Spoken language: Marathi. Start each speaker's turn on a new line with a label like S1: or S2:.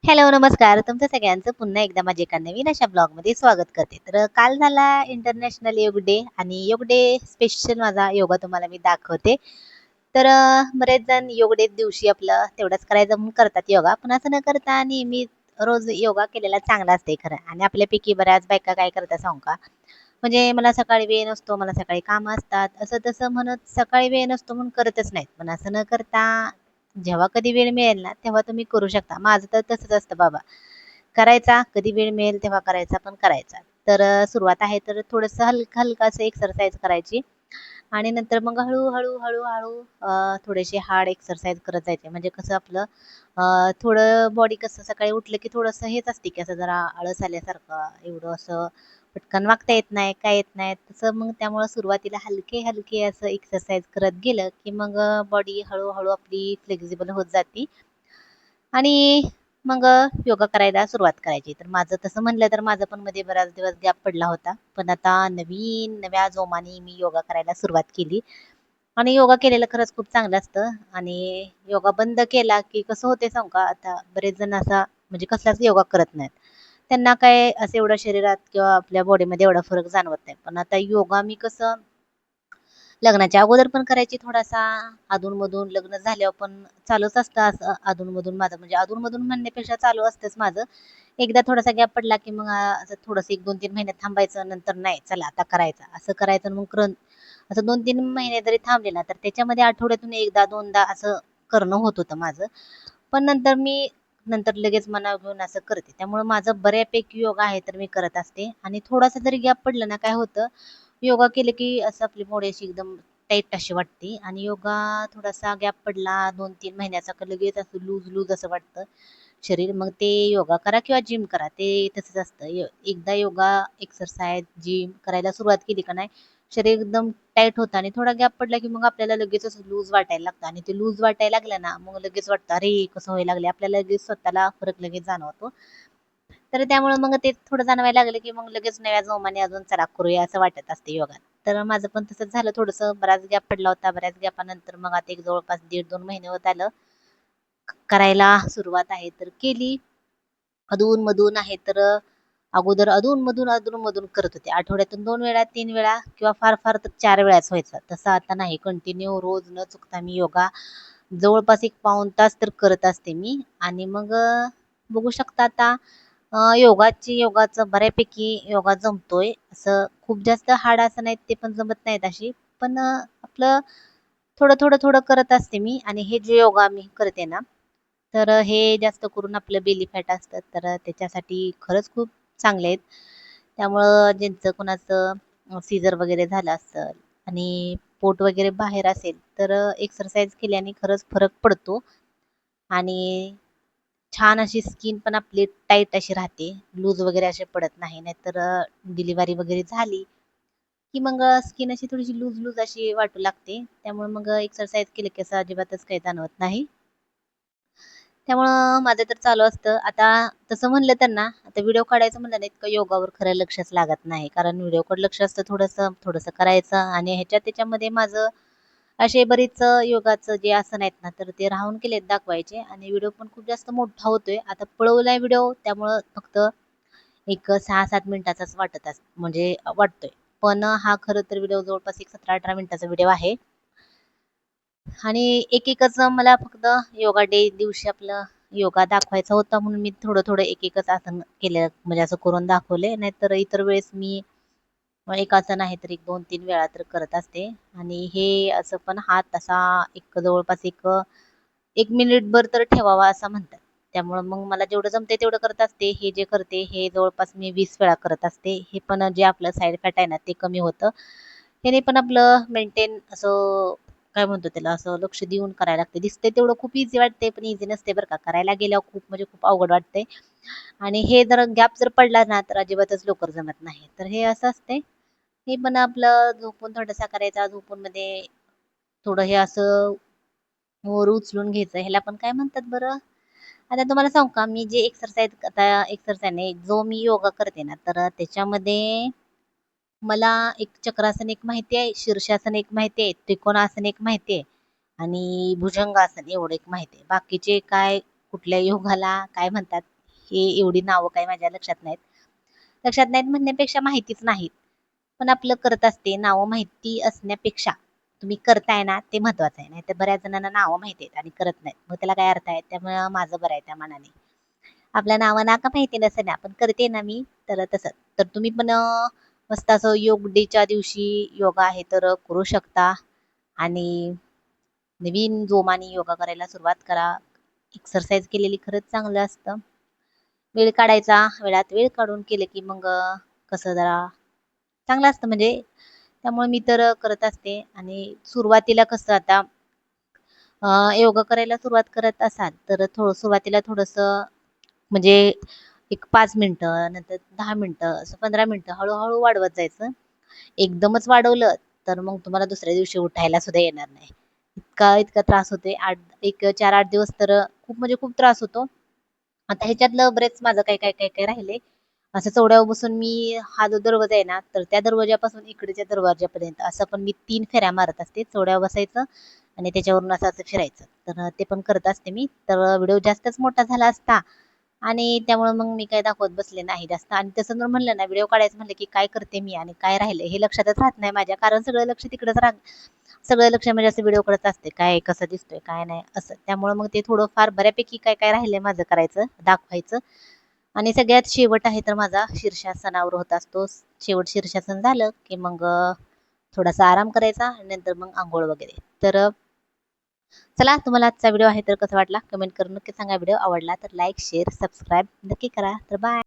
S1: हॅलो, नमस्कार. तुमचं सगळ्यांचं पुन्हा एकदा माझ्या एका नवीन अशा ब्लॉगमध्ये स्वागत करते. तर काल झाला इंटरनॅशनल योग डे आणि योग डे स्पेशल माझा योगा तुम्हाला मी दाखवते. तर बरेच जण योग डे दिवशी आपलं तेवढंच करायचं म्हणून करतात योगा. पण असं न करता नेहमी रोज योगा केलेला चांगला असते खरं. आणि आपल्यापैकी बऱ्याच बायका काय करतात सांगू का? म्हणजे मला सकाळी वेळ नसतो, मला सकाळी कामं असतात, असं तसं म्हणत सकाळी वेळ नसतो म्हणून करतच नाहीत. पण असं न करता जेव्हा कधी वेळ मिळेल ना, तेव्हा तुम्ही करू शकता. माझं तर तसंच असतं बाबा. करायचा, कधी वेळ मिळेल तेव्हा करायचा, पण करायचा. तर सुरुवात आहे तर थोडंसं हलकं-हलकं एक्सरसाइज करायची आणि नंतर मग हळू-हळू, हळू-हळू थोडेसे हार्ड एक्सरसाइज करत जायचे. म्हणजे कसं आपलं थोडं बॉडी कसं सकाळी उठलं की थोडंसं हेच असते की असं जरा आळस आल्यासारखं, एवढं असं पटकन वागता येत नाही, काय येत नाही. तसं मग त्यामुळं सुरुवातीला हलके-हलके असं एक्सरसाइज करत गेलं की मग बॉडी हळू आपली फ्लेक्सिबल होत जाते आणि मग योगा करायला सुरुवात करायची. तर माझं तसं म्हणलं तर माझं पण मध्ये बराच दिवस गॅप पडला होता. पण आता नव्या जोमाने मी योगा करायला सुरुवात केली आणि योगा केलेलं खरंच खूप चांगलं असतं आणि योगा बंद केला की कसं होते सांगू का? आता बरेच जण असा म्हणजे कसलाच योगा करत नाहीत. त्यांना काय असं एवढं शरीरात किंवा आपल्या बॉडीमध्ये एवढा फरक जाणवत नाही. पण आता योगा मी कसं लग्नाच्या अगोदर पण करायची थोडासा, अधून-मधून लग्न झाल्यावर पण चालूच असतं असं अधून-मधून माझं म्हणजे अधून-मधून म्हणण्यापेक्षा चालू असतंच माझं. एकदा थोडासा गॅप पडला की मग असं थोडंसं 1-2-3 महिने थांबायचं नंतर नाही चला आता करायचं. असं करायचं आणि मग असं 2-3 महिने जरी थांबले ना, तर त्याच्यामध्ये आठवड्यातून एकदा दोनदा असं करणं होत होतं माझं. पण नंतर लगेच मनावर घेऊन असं करते. त्यामुळे माझं बऱ्यापैकी योगा आहे तर मी करत असते आणि थोडासा जरी गॅप पडला ना, काय होतं योगा केलं की असं आपली बॉडी अशी एकदम टाईट अशी वाटते आणि योगा थोडासा गॅप पडला 2-3 महिन्याचा का लगेच असं लूज असं वाटतं शरीर. मग ते योगा करा किंवा जिम करा ते तसंच असतं. एकदा योगा, एक्सरसाइज, जिम करायला सुरुवात केली का नाही, शरीर एकदम टाईट होतं आणि थोडा गॅप पडला की मग आपल्याला लगेचच लूज वाटायला लागतं आणि ते लूज वाटायला लागलं ना, मग लगेच वाटतं अरे कसं व्हायला लागले. आपल्याला लगेच स्वतःला फरक लगेच जाणवतो. तर त्यामुळे मग ते थोडं जाणवायला लागलं की मग लगेच नव्या जोमाने अजून चला करूया असं वाटत असते योगात. तर माझं पण तसंच झालं थोडंसं बराच गॅप पडला होता. बऱ्याच गॅपानंतर मग आता एक जवळपास 1.5-2 महिने होत आलं करायला सुरुवात आहे तर केली. अधून-मधून आहे तर अगोदर अधून-मधून करत होते. आठवड्यातून 2 वेळा, 3 वेळा किंवा फार तर 4 वेळाच व्हायचा. तसं आता नाही कंटिन्यू रोज न चुकता मी योगा जवळपास 1 पाऊण तास तर करत असते मी आणि मग बघू शकता आता योगाचं बऱ्यापैकी योगा जमतोय. असं खूप जास्त हार्ड असं नाहीत ते पण जमत नाहीत अशी. पण आपलं थोडं करत असते मी आणि हे जे योगा मी करते ना, तर हे जास्त करून आपलं बेली फॅट असतं तर त्याच्यासाठी खरंच खूप चांगले आहेत. त्यामुळं ज्यांचं कोणाचं सीझर वगैरे झालं असेल आणि पोट वगैरे बाहेर असेल तर एक्सरसाइज केल्याने खरंच फरक पडतो आणि छान अशी स्किन पण आपली टाईट अशी राहते. लूज वगैरे असे पडत नाही. नाहीतर डिलिव्हरी वगैरे झाली, की मग स्किन अशी थोडीशी लूज अशी वाटू लागते. त्यामुळे मग एक्सरसाइज केलं की असं अजिबातच काही जाणवत नाही. त्यामुळं माझं तर चालू असतं. आता तसं म्हणलं तर ना, आता व्हिडिओ काढायचं म्हणलं ना, इतकं योगावर खरं लक्षच लागत नाही. कारण व्हिडिओकडे लक्ष असतं थोडंसं करायचं आणि त्याच्यामध्ये माझं असे बरेच योगाचं जे आसन आहेत ना, तर ते राहून केलेत दाखवायचे आणि व्हिडिओ पण खूप जास्त मोठा होतोय. आता पळवलाय व्हिडिओ त्यामुळं फक्त एक 6-7 मिनिटाचाच म्हणजे वाटतोय. पण हा खरं तर व्हिडिओ जवळपास एक 17-18 मिनिटाचा व्हिडिओ आहे. आणि एक-एकच मला फक्त योगा डे दिवशी आपलं योगा दाखवायचा होता म्हणून मी थोडं एक-एकच आसन केलं म्हणजे असं करून दाखवले. नाहीतर इतर वेळेस मी एक आसन आहे तर एक 2-3 वेळा तर करत असते आणि हे असं पण हात असा एक जवळपास एक मिनिटभर तर ठेवावा असं म्हणतात. त्यामुळं मग मला जेवढं जमतंय तेवढं करत असते. हे जे करते हे जवळपास मी 20 वेळा करत असते. हे पण जे आपलं साईड फॅट आहे ना ते कमी होतं. त्याने पण आपलं मेंटेन असं काय म्हणतो त्याला असं लक्ष देऊन करायला लागते. दिसते तेवढं खूप इझी वाटते पण इझी नसते बरं का. करायला गेल्यावर खूप म्हणजे खूप अवघड वाटते आणि हे जर गॅप जर पडला ना तर अजिबातच लवकर जमत नाही. तर हे असं असते. हे पण आपलं झोपून थोडासा करायचा. झोपून मध्ये थोडं हे असं वर उचलून घ्यायचं. ह्याला पण काय म्हणतात बरं? आता तुम्हाला सांगू का मी जे एक्सरसाइज नाही जो मी योगा करते ना तर त्याच्यामध्ये मला एक चक्रासन एक माहिती आहे, शीर्षासन एक माहिती आहे, त्रिकोणासन एक माहिती आहे आणि भुजंगासन एवढं एक माहिती आहे. बाकीचे काय कुठल्या योगाला काय म्हणतात हे एवढी नावं काही माझ्या लक्षात नाहीत म्हणण्यापेक्षा माहितीच नाहीत. पण आपलं करत असते. नावं माहिती असण्यापेक्षा तुम्ही करताय ना ते महत्वाचं आहे. नाहीतर बऱ्याच जणांना नावं माहिती आहेत आणि करत नाहीत, मग त्याला काय अर्थ आहे. त्यामुळे माझं बरं आहे त्या मानाने. आपल्या नावं नाका माहिती नसेल ना, पण करते ना मी, तर तसं. तर तुम्ही पण मस्त असं योग डेच्या दिवशी योगा आहे तर करू शकता. आणि नवीन जोमाने योगा करायला सुरुवात करा. एक्सरसाइज केलेली खरंच चांगलं असतं. वेळ काढायचा, वेळात वेळ काढून केलं की मग कसं जरा चांगलं असतं. म्हणजे त्यामुळे मी तर करत असते. आणि सुरुवातीला कसं आता योगा करायला सुरुवात करत असाल तर सुरुवातीला थोडंसं म्हणजे एक 5 मिनिटं, नंतर 10 मिनिटं, असं 15 मिनिटं हळूहळू वाढवत जायचं. एकदमच वाढवलं तर मग तुम्हाला दुसऱ्या दिवशी उठायला सुद्धा येणार नाही. इतका इतका त्रास होतोय. एक 4-8 दिवस तर खूप म्हणजे खूप त्रास होतो. आता ह्याच्यातलं बरेच माझं काय काय काय काय राहिले. असं चौड्यावर बसून मी हा जो दरवाजा आहे ना, तर त्या दरवाजापासून इकडच्या दरवाजापर्यंत असं पण मी 3 फेऱ्या मारत असते. चौड्यावर बसायचं आणि त्याच्यावरून असं असं फिरायचं. तर ते पण करत असते मी. तर व्हिडिओ जास्तच मोठा झाला असता आणि त्यामुळे मग मी काय दाखवत बसले नाही जास्त. आणि तसं जर म्हणलं ना, व्हिडिओ काढायचं म्हणलं की काय करते मी आणि काय राहिलं हे लक्षातच राहत नाही माझ्या. कारण सगळं लक्ष तिकडेच सगळं लक्ष म्हणजे असं व्हिडिओ करत असते. काय कसं दिसतोय काय नाही असं. त्यामुळे मग ते थोडं फार बऱ्यापैकी काय काय राहिलंय माझं करायचं, दाखवायचं. आणि सगळ्यात शेवट आहे तर माझा शीर्षासनावर होत असतो. शेवट शीर्षासन झालं की मग थोडासा आराम करायचा आणि नंतर मग आंघोळ वगैरे. तर चला, तुम्हाला आजचा व्हिडिओ आहे तर कसा वाटला कमेंट करून नक्की सांगा. व्हिडिओ आवडला तर लाईक शेअर सबस्क्राईब नक्की करा. तर बाय.